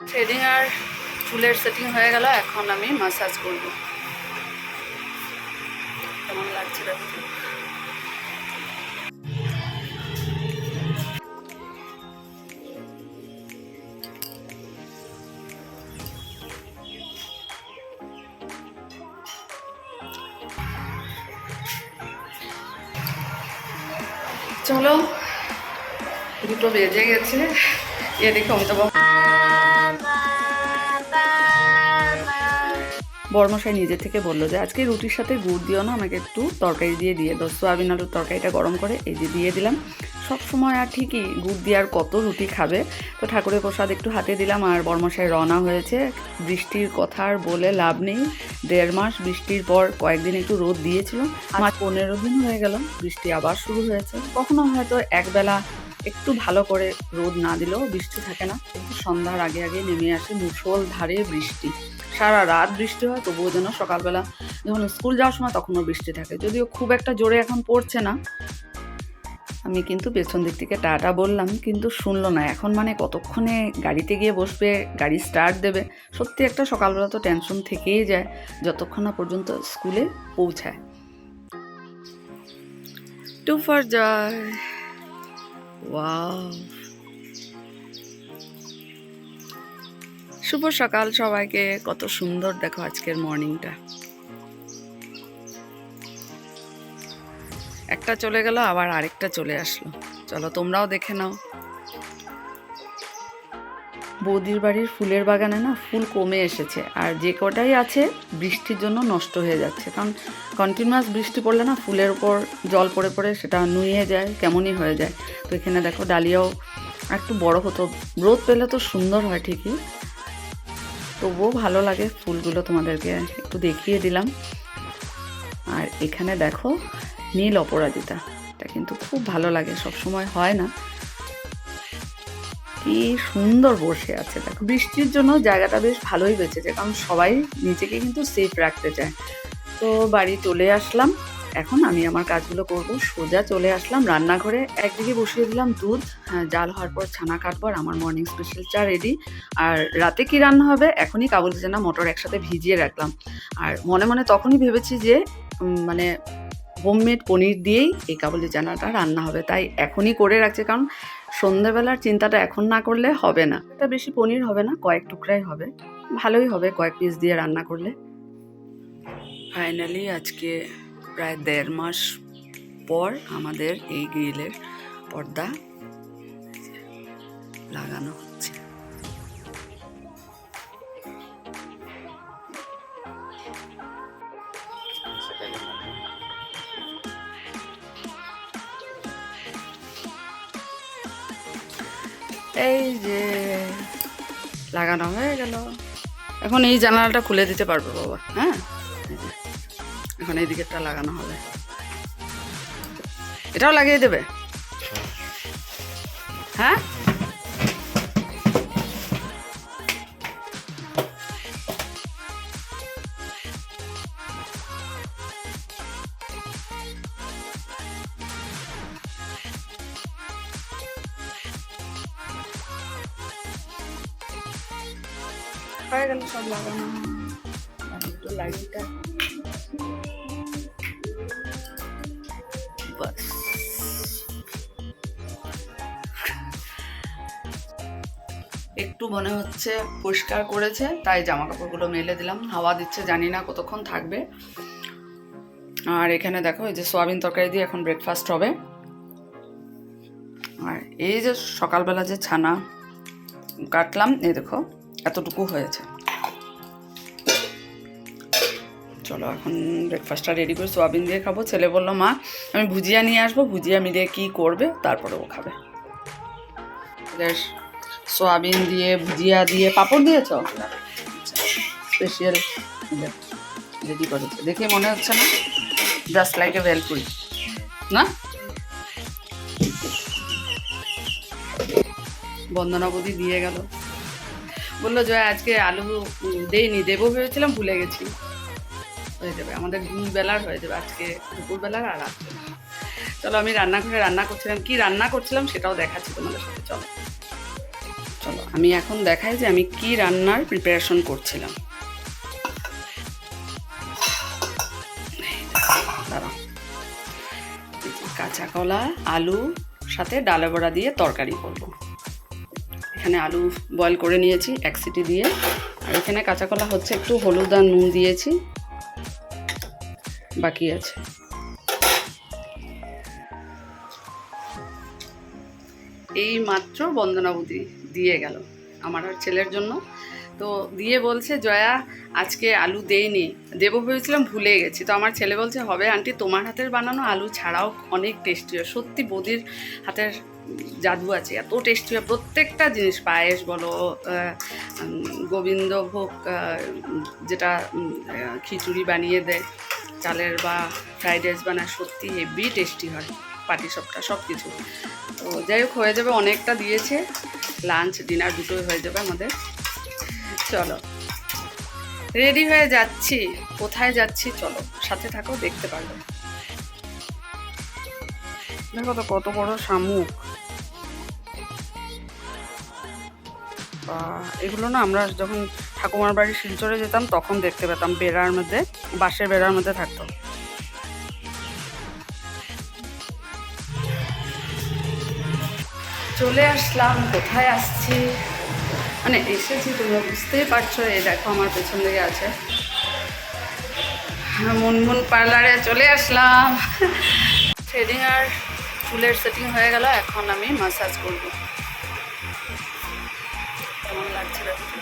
Threading আর চুলের setting হয়ে গেল, এখন আমি মাসাজ করব। কেমন লাগছে দেখো। চলো, দুটো বেজে গেছে। এদিকে অমিতাভ বড়মশাই নিজে থেকে বললো যে আজকে রুটির সাথে গুড় দিও না, আমাকে একটু তরকারি দিয়ে দাও। সোয়াবিন আলুর তরকারিটা গরম করে এই যে দিয়ে দিলাম। সব সময় আর ঠিকই গুড় দিয়ে আর কত রুটি খাবে, তো ঠাকুরের প্রসাদ একটু হাতে দিলাম। আর বড়মশাই রওনা হয়েছে। বৃষ্টির কথা আর বলে লাভ নেই, 1.5 মাস বৃষ্টির পর কয়েকদিন একটু রোদ দিয়েছিল। আমার 15 দিন হয়ে গেল বৃষ্টি আবার শুরু হয়েছে। কখনো হয়তো একবেলা একটু ভালো করে রোদ না দিলেও বৃষ্টি থাকে না, কিন্তু সন্ধ্যার আগে আগে নেমে আসে মুষলধারে বৃষ্টি। সারা রাত বৃষ্টি হয়, তবুও যেন সকালবেলা যখন স্কুল যাওয়ার সময় তখনও বৃষ্টি থাকে, যদিও খুব একটা জোরে এখন পড়ছে না। আমি কিন্তু পেছন দিক থেকে টাটা বললাম, কিন্তু শুনলো না। এখন মানে কতক্ষণে গাড়িতে গিয়ে বসবে, গাড়ি স্টার্ট দেবে। সত্যি একটা সকালবেলা তো টেনশন থেকেই যায় যতক্ষণ না পর্যন্ত স্কুলে পৌঁছায়। Two for joy. ওয়াও, শুভ সকাল সবাইকে। কত সুন্দর দেখো আজকের মর্নিংটা। একটা চলে গেল, আবার আরেকটা চলে আসলো। চলো তোমরাও দেখে নাও। বৌদির বাড়ির ফুলের বাগানে না ফুল কমে এসেছে, আর যে কটাই আছে বৃষ্টির জন্য নষ্ট হয়ে যাচ্ছে। কারণ কন্টিনিউয়াস বৃষ্টি পড়লে না ফুলের উপর জল পড়ে পড়ে সেটা নুয়ে যায়, কেমনই হয়ে যায়। তো এখানে দেখো ডালিয়াও একটু বড় হতো, রোদ পেলে তো সুন্দর হয় ঠিকই, তবুও ভালো লাগে ফুলগুলো, তোমাদেরকে একটু দেখিয়ে দিলাম। আর এখানে দেখো নীল অপরাজিতা, এটা কিন্তু খুব ভালো লাগে, সব সময় হয় না। কি সুন্দর বসে আছে দেখো। বৃষ্টির জন্য জায়গাটা বেশ ভালোই বেঁচেছে, কারণ সবাই নিজেকে কিন্তু সেফ রাখতে চায়। তো বাড়ি চলে আসলাম, এখন আমি আমার কাজগুলো করব। সোজা চলে আসলাম রান্নাঘরে, একদিকে বসিয়ে দিলাম দুধ, জাল হওয়ার পর ছানা কাটবো, আর আমার মর্নিং স্পেশাল চা রেডি। আর রাতে কি রান্না হবে এখনই কাবুলি চানা মটর একসাথে ভিজিয়ে রাখলাম। আর মনে মনে তখনই ভেবেছি যে মানে হোমমেড পনির দিয়েই এই কাবুলি চানাটা রান্না হবে, তাই এখনই করে রাখছে। কারণ সন্ধ্যাবেলার চিন্তাটা এখন না করলে হবে না। এটা বেশি পনির হবে না, কয়েক টুকরাই হবে, ভালোই হবে কয়েক পিস দিয়ে রান্না করলে। ফাইনালি আজকে প্রায় 1.5 মাস পর আমাদের এই গ্রিলের পর্দা লাগানো হচ্ছে। এই যে লাগানো হয়ে গেল। এখন এই জানালাটা খুলে দিতে পারবো বাবা। হ্যাঁ, এখন এই দিকেরটা লাগানো হবে, এটাও লাগিয়ে দেবে। হ্যাঁ, হয়ে গেল সব লাগানো। একটু লাইটটা বাস। একটু মনে হচ্ছে পরিষ্কার করেছে, তাই জামা কাপড়গুলো মেলে দিলাম। হাওয়া দিচ্ছে, জানি না কতক্ষণ থাকবে। আর এখানে দেখো এই যে সোয়াবিন তরকারি দিয়ে এখন ব্রেকফাস্ট হবে। আর এই যে সকালবেলা যে ছানা কাটলাম, এই দেখো এতটুকু হয়েছে। চলো এখন ব্রেকফাস্টটা রেডি করে সোয়াবিন দিয়ে খাবো। ছেলে বললো মা আমি ভুজিয়া নিয়ে আসবো, ভুজিয়া মিলিয়ে কী করবে তারপরে ও খাবে। সোয়াবিন দিয়ে ভুজিয়া দিয়ে পাঁপড় দিয়েছ, স্পেশাল রেডি করেছে। দেখে মনে হচ্ছে না জাস্ট লাইক এ ভেলপুরি না? বন্দনা বৌদি দিয়ে গেল, বললো জয় আজকে আলু দেইনি, দেবো ভেবেছিলাম ভুলে গেছি। হয়ে যাবে আমাদের 2 বেলার হয়ে যাবে আজকে, দুপুরবেলার আর রাত্রে। চলো আমি রান্নাঘরে রান্না করছিলাম, কি রান্না করছিলাম সেটাও দেখাচ্ছি তোমাদের সাথে। চলো চলো আমি এখন দেখাই যে আমি কি রান্নার প্রিপারেশন করছিলাম। দাঁড়াও, কাঁচা কলা, আলু সাথে ডালে বড়া দিয়ে তরকারি করব। এখানে আলু বয়েল করে নিয়েছি 1 সিটি দিয়ে, আর এখানে কাঁচা কলা হচ্ছে, একটু হলুদ আর নুন দিয়েছি, বাকি আছে। এই মাত্র বন্দনা বৌদি দিয়ে গেল আমার আর ছেলের জন্য। তো দিয়ে বলছে, জয়া আজকে আলু দেইনি, দেবো ভেবেছিলাম ভুলে গেছি। তো আমার ছেলে বলছে, হবে আন্টি, তোমার হাতের বানানো আলু ছাড়াও অনেক টেস্টি হয়। সত্যি বৌদির হাতের জাদু আছে, এত টেস্টি হয় প্রত্যেকটা জিনিস। পায়েস বলো, গোবিন্দভোগ যেটা খিচুড়ি বানিয়ে দেয় চালের, বা ফ্রাইড রাইস বানায়, সত্যি হেভি টেস্টি হয়। পাটিসাপটা সব কিছু। তো যাই হোক, হয়ে যাবে, অনেকটা দিয়েছে। লাঞ্চ ডিনার দুটোই হয়ে যাবে আমাদের। চলো রেডি হয়ে যাচ্ছি। কোথায় যাচ্ছি চলো সাথে থাকো, দেখতে পারবে। দেখো তো কত বড় শামুক। এগুলো না আমরা যখন ঠাকুমার বাড়ি শিলচরে যেতাম তখন দেখতে পেতাম, বেড়ার মধ্যে, বাঁশের বেড়ার মধ্যে থাকতো। চলে আসলাম। কোথায় আসছি মানে এসেছি, তোমরা বুঝতেই পারছো। এই দেখো আমার পেছন দিকে আছে মুনমুন পার্লারে চলে আসলাম। থ্রেডিং আর চুলের সেটিং হয়ে গেল, এখন আমি মাসাজ করব। কেমন লাগছে ব্যাপারটা?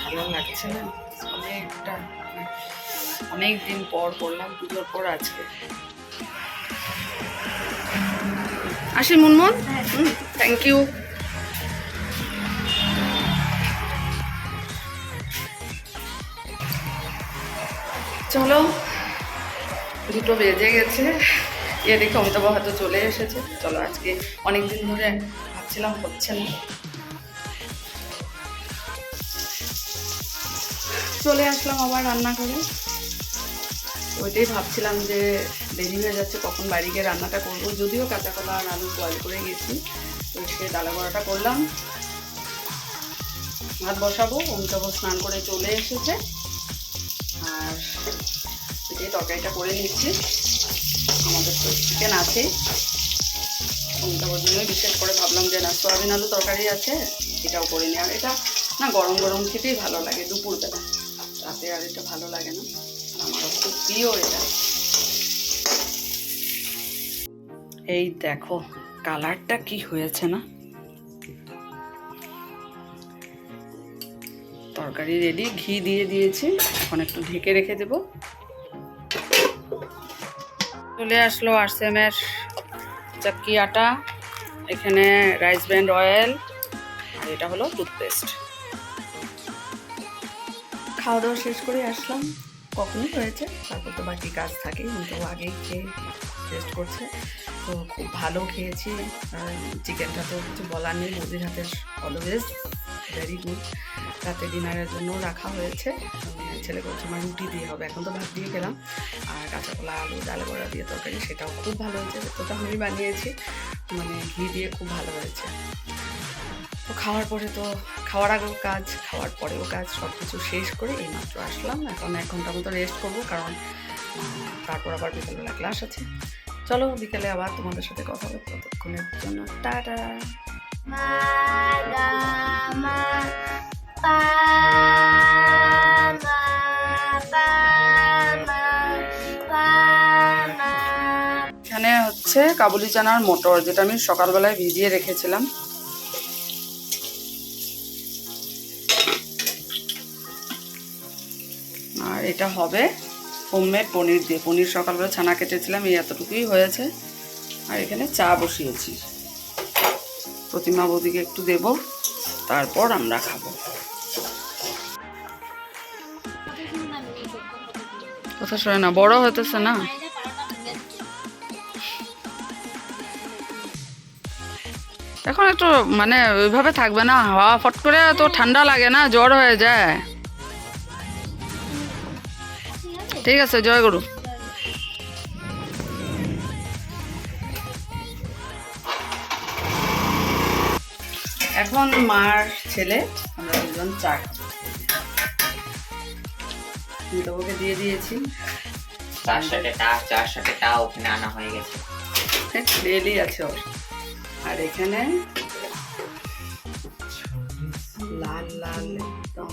ভালো লাগছে না? অনেক দিন পর করলাম, পুজোর পর আজকে। আসি মুনমুন, থ্যাংক ইউ। চলো, 2টো বেজে গেছে। দেখে অমিতাভ হয়তো চলে এসেছে। চলো, আজকে অনেক দিন ধরে ভাবছিলাম হচ্ছে না, চলে আসলাম আবার রান্না করে। ওইটাই ভাবছিলাম যে দেরি হয়ে যাচ্ছে, কখন বাড়ি গিয়ে রান্নাটা করবো। যদিও কাঁচা কলা আর আলু বয়েল করে গেছি, তো সে ডালা বড়াটা করলাম। ভাত বসাবো, অমিতাভ স্নান করে চলে এসেছে, আর এই তরকারিটা করে নিচ্ছি। আমাদের তো চিকেন আছে, অমিতাভর জন্যই বিশেষ করে ভাবলাম যে না, সয়াবিন আলু তরকারি আছে, এটাও করে নিই। আর এটা না গরম গরম খেতেই ভালো লাগে দুপুরবেলা, রাতে আর এটা ভালো লাগে না। আমারও খুব প্রিয় এটা। এই দেখো কালারটা কি হয়েছে না? তরকারি রেডি, ঘি দিয়ে দিয়েছি, এখন একটু ঢেকে রেখে দেব। চলে আসলো আরসিএমের চাক্কি আটা, এখানে রাইস ব্র্যান্ড অয়েল, আর এটা হলো টুথপেস্ট। খাওয়া দাওয়া শেষ করে আসলাম, কখনই হয়েছে, তারপর তো বাকি কাজ থাকে, কিন্তু আগেই খেয়ে টেস্ট করছে। তো খুব ভালো খেয়েছি। চিকেনটা তো কিছু বলার নেই, বৌদির হাতের অলওয়েজ ভেরি গুড। রাতে ডিনারের জন্য রাখা হয়েছে। ছেলে বলছে আমার রুটি দিয়ে হবে, এখন তো ভাত দিয়ে গেলাম। আর কাঁচা কলা আলু ডালে বড়া দিয়ে তরকারি, সেটাও খুব ভালো হয়েছে। তো আমি বানিয়েছি, মানে ঘি দিয়ে, খুব ভালো হয়েছে। তো খাওয়ার পরে তো, খাওয়ার আগেও কাজ, খাওয়ার পরেও কাজ, সব কিছু শেষ করে এইমাত্র আসলাম। এখন 1 ঘন্টার মতো রেস্ট করবো, কারণ তারপর আবার বিকেলবেলা ক্লাস আছে। চলো বিকেলে আবার তোমাদের সাথে কথা বলবো, ততক্ষণের জন্য টাটা। এখানে হচ্ছে কাবুলি চানার মটর, যেটা আমি সকালবেলায় ভিজিয়ে রেখেছিলাম। আর এটা হবে হোমমেড পনির দিয়ে। পনির সকালবেলা ছানা কেটেছিলাম, এই এতটুকুই হয়েছে। আর এখানে চা বসিয়েছি, প্রতিমা বৌদিকে একটু দেব, তারপর আমরা খাবো। কথা শোনে না, বড় হতেছে না। এখন একটু মানে ওইভাবে থাকবে না, হাওয়া ফট করে তো ঠান্ডা লাগে না, জ্বর হয়ে যায়। ঠিক আছে, জয় গুরু। এখন মার ছেলে আমরা দুজন চা খাবো, দিয়ে দিয়েছি। চার সাথে টা ওখানে আনা হয়ে গেছে, ডেলি আছে ওর। আর এখানে লাল লাল একদম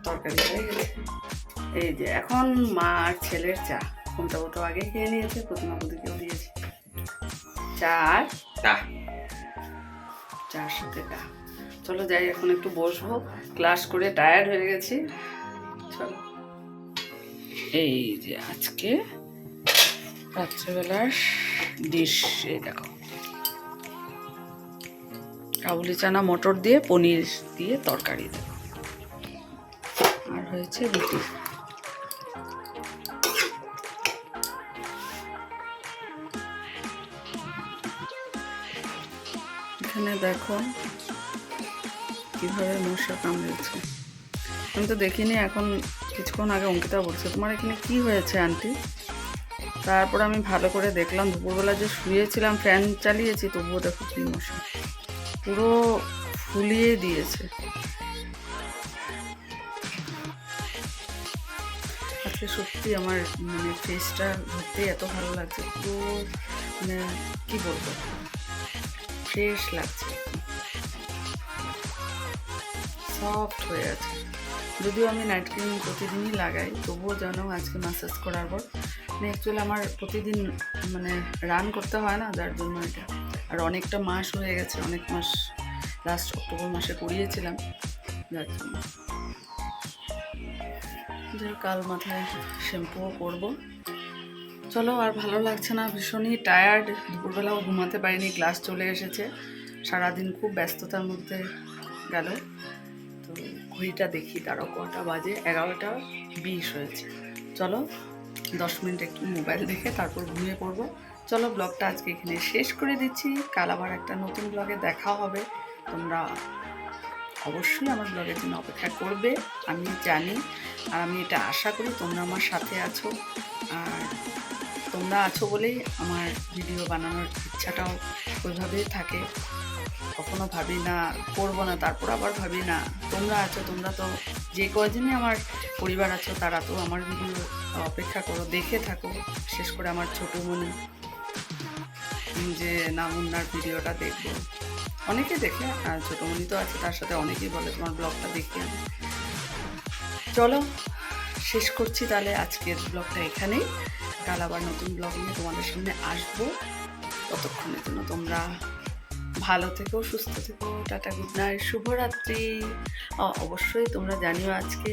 তরকারি হয়ে গেছে। এই যে এখন মা আর ছেলের চা, কোনটা ওটা আগে খেয়ে নিয়েছে, প্রতিমা বুদিকেও দিয়েছি চা আর চার সাথে টা। চলো যাই, এখন একটু বসবো, ক্লাস করে টায়ার্ড হয়ে গেছি। চলো, এই যে আজকে রাত্রেবেলার ডিশ, এই দেখো কাবুলি চানা মটর দিয়ে পনির দিয়ে তরকারি, দেখো আর হয়েছে রুটি। এখানে দেখো কিভাবে মশা কামড়েছে, আমি তো দেখিনি, এখন কিছুক্ষণ আগে অঙ্কিতা বলছে তোমার এখানে কি হয়েছে আন্টি। তারপর আমি ভালো করে দেখলাম, দুপুরবেলা যে শুয়েছিলাম ফ্যান চালিয়েছি, তবুও দেখো কি মশা, পুরো ফুলিয়ে দিয়েছে। আজকে সত্যি আমার মানে ফেসটা ধরতে এত ভালো লাগছে, পুরো মানে কি বলবো, ফ্রেশ লাগছে, সফট হয়ে আছে। যদিও আমি নাইট ক্রিম প্রতিদিনই লাগাই, তবুও যেন আজকে ম্যাসাজ করার পর মানে অ্যাকচুয়ালি আমার প্রতিদিন মানে রান করতে হয় না, যার জন্য এটা। আর অনেকটা মাস হয়ে গেছে, অনেক মাস, লাস্ট অক্টোবর মাসে করিয়েছিলাম, যার জন্য। কাল মাথায় শ্যাম্পুও করবো। চলো, আর ভালো লাগছে না, ভীষণই টায়ার্ড, দুপুরবেলাও ঘুমাতে পারিনি, ক্লাস চলে এসেছে, সারাদিন খুব ব্যস্ততার মধ্যে গেল। তো ঘড়িটা দেখি তারও কটা বাজে, 11:20 হয়েছে। চলো 10 মিনিট একটু মোবাইল দেখে তারপর ঘুমিয়ে পড়বো। চলো, ব্লগটা আজকে এখানে শেষ করে দিচ্ছি, কাল আবার একটা নতুন ব্লগে দেখা হবে। তোমরা অবশ্যই আমার ব্লগের জন্য অপেক্ষা করবে, আমি জানি, আর আমি এটা আশা করি তোমরা আমার সাথে আছো। আর তোমরা আছো বলেই আমার ভিডিও বানানোর ইচ্ছাটাও ওইভাবেই থাকে। কখনো ভাবি না করবো না, তারপর আবার ভাবি না, তোমরা আছো, তোমরা তো যে কয়জনই আমার পরিবার আছো তারা তো আমার ভিডিও অপেক্ষা করো, দেখে থাকো। বিশেষ করে আমার ছোটোমণি, যে না মুন্নার ভিডিওটা দেখবো, অনেকে দেখে, আর ছোটোমণি তো আছে, তার সাথে অনেকেই বলে তোমার ব্লগটা দেখি আমি। চলো শেষ করছি তাহলে আজকের ব্লগটা এখানেই, কাল আবার নতুন ব্লগ নিয়ে তোমাদের সামনে আসবো। ততক্ষণের জন্য তোমরা ভালো থেকো, সুস্থ থেকো, টাটা, গুড নাইট, শুভরাত্রি। অবশ্যই তোমরা জানিও আজকে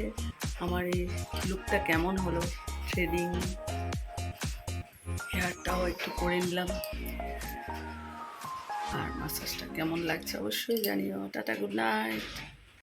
আমার এই লুকটা কেমন হলো, থ্রেডিং, হেয়ারটাও একটু করে নিলাম, আর মাসাজটা কেমন লাগছে অবশ্যই জানিও। Tata, good night.